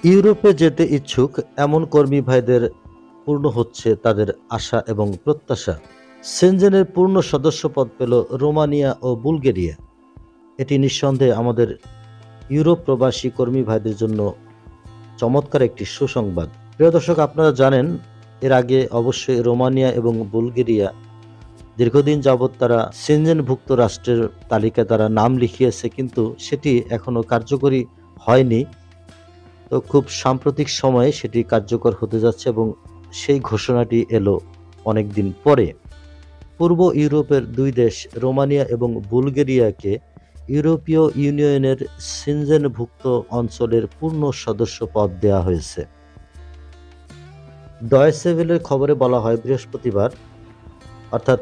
ইউরোপে যেতে ইচ্ছুক এমন কর্মী ভাইদের পূর্ণ হচ্ছে তাদের আশা এবং প্রত্যাশা। সেনজেনের পূর্ণ সদস্যপদ পেল রোমানিয়া ও বুলগেরিয়া। এটি নিঃসন্দেহে আমাদের ইউরোপ প্রবাসী কর্মী ভাইদের জন্য চমৎকার একটি সুসংবাদ। প্রিয় দর্শক, আপনারা জানেন এর আগে অবশ্যই রোমানিয়া এবং বুলগেরিয়া দীর্ঘদিন যাবৎ তারা সেনজেনভুক্ত রাষ্ট্রের তালিকায় তারা নাম লিখিয়েছে, কিন্তু সেটি এখনো কার্যকরী হয়নি। তো খুব সাম্প্রতিক সময়ে সেটি কার্যকর হতে যাচ্ছে এবং সেই ঘোষণাটি এলো অনেকদিন পরে। পূর্ব ইউরোপের দুই দেশ রোমানিয়া এবং বুলগেরিয়াকে ইউরোপীয় ইউনিয়নের সেনজেনভুক্ত অঞ্চলের পূর্ণ সদস্য পদ দেওয়া হয়েছে। ডয়েচে ভেলের খবরে বলা হয়, বৃহস্পতিবার অর্থাৎ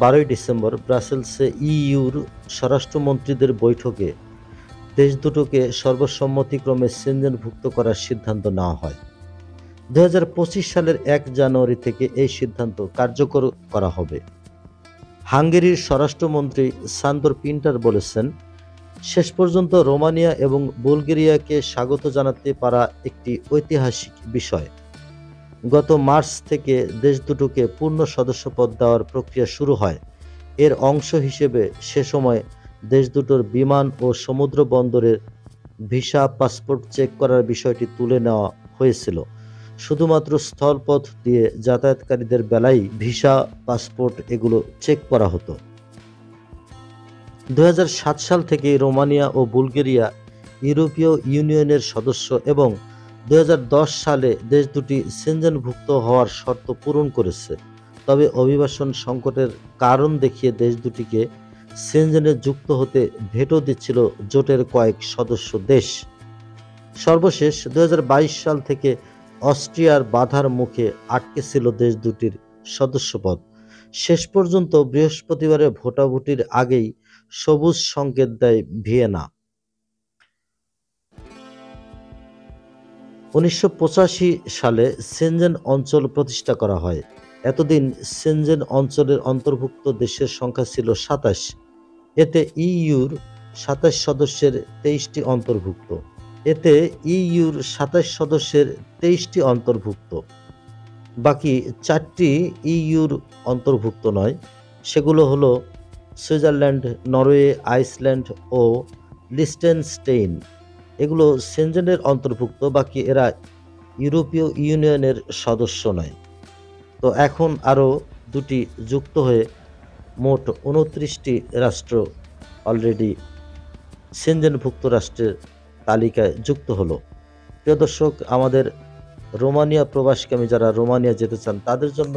12ই ডিসেম্বর ব্রাসেলসে ইইউর স্বরাষ্ট্রমন্ত্রীদের বৈঠকে দেশ দুটোকে সর্বসম্মতিক্রমে সেনজেনভুক্ত করার সিদ্ধান্ত নেওয়া হয়। 2025 সালের 1 জানুয়ারি থেকে এই সিদ্ধান্ত কার্যকর করা হবে। হাঙ্গেরির স্বরাষ্ট্রমন্ত্রী সান্দর পিন্টার বলেছেন, শেষ পর্যন্ত রোমানিয়া এবং বুলগেরিয়াকে স্বাগত জানাতে পারা একটি ঐতিহাসিক বিষয়। গত মার্চ থেকে দেশ দুটোকে পূর্ণ সদস্যপদ দেওয়ার প্রক্রিয়া শুরু হয়। এর অংশ হিসেবে সে সময় দেশ দুটোর বিমান ও সমুদ্র বন্দরের ভিসা পাসপোর্ট চেক করার বিষয়টি তুলে নেওয়া হয়েছিল। শুধুমাত্র স্থলপথ দিয়ে যাতায়াতকারীদের বেলায় ভিসা পাসপোর্ট এগুলো চেক করা হতো। 2007 সাল থেকে রোমানিয়া ও বুলগেরিয়া ইউরোপীয় ইউনিয়নের সদস্য এবং 2010 সালে দেশ দুটি সেনজেনভুক্ত হওয়ার শর্ত পূরণ করেছে। তবে অভিবাসন সংকটের কারণ দেখিয়ে দেশ দুটিকে সেনজেনে যুক্ত হতে ভেটো দিচ্ছিল জোটের কয়েক সদস্য দেশ। সর্বশেষ 2022 সাল থেকে অস্ট্রিয়ার বাধার মুখে আটকে ছিল দেশ দুটির সদস্যপদ। শেষ পর্যন্ত বৃহস্পতিবারের ভোটাভুটির আগেই সবুজ সংকেত দেয় ভিয়েনা। 1985 সালে সেনজেন অঞ্চল প্রতিষ্ঠা করা হয়। এতদিন সেনজেন অঞ্চলের অন্তর্ভুক্ত দেশের সংখ্যা ছিল 27। এতে ইইউর 27 সদস্যের 23টি অন্তর্ভুক্ত। বাকি 4টি ইইউর অন্তর্ভুক্ত নয়। সেগুলো হলো সুইজারল্যান্ড, নরওয়ে, আইসল্যান্ড ও লিechtenstein। এগুলো সেনজেনের অন্তর্ভুক্ত, বাকি এরা ইউরোপীয় ইউনিয়নের সদস্য নয়। তো এখন আরও দুটি যুক্ত হয়ে মোট 29টি রাষ্ট্র অলরেডি সেনজেনভুক্ত রাষ্ট্রের তালিকায় যুক্ত হলো। প্রিয় দর্শক, আমাদের রোমানিয়া প্রবাসকামী যারা রোমানিয়া যেতে চান তাদের জন্য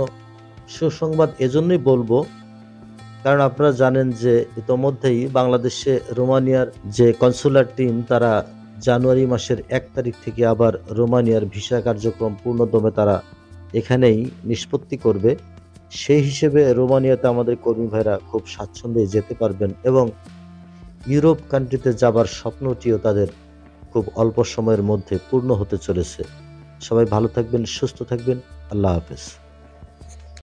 সুসংবাদ এজন্যই বলবো, কারণ আপনারা জানেন যে ইতোমধ্যেই বাংলাদেশে রোমানিয়ার যে কনসুলার টিম তারা জানুয়ারি মাসের 1 তারিখ থেকে আবার রোমানিয়ার ভিসা কার্যক্রম পূর্ণদমে তারা এখানেই নিষ্পত্তি করবে। সেই হিসেবে রোমানিয়াতে আমাদের কর্মী ভাইরা খুব স্বাচ্ছন্দ্যে যেতে পারবেন এবং ইউরোপ কান্ট্রিতে যাবার স্বপ্নটিও তাদের খুব অল্প সময়ের মধ্যে পূর্ণ হতে চলেছে। সবাই ভালো থাকবেন, সুস্থ থাকবেন। আল্লাহ হাফেজ।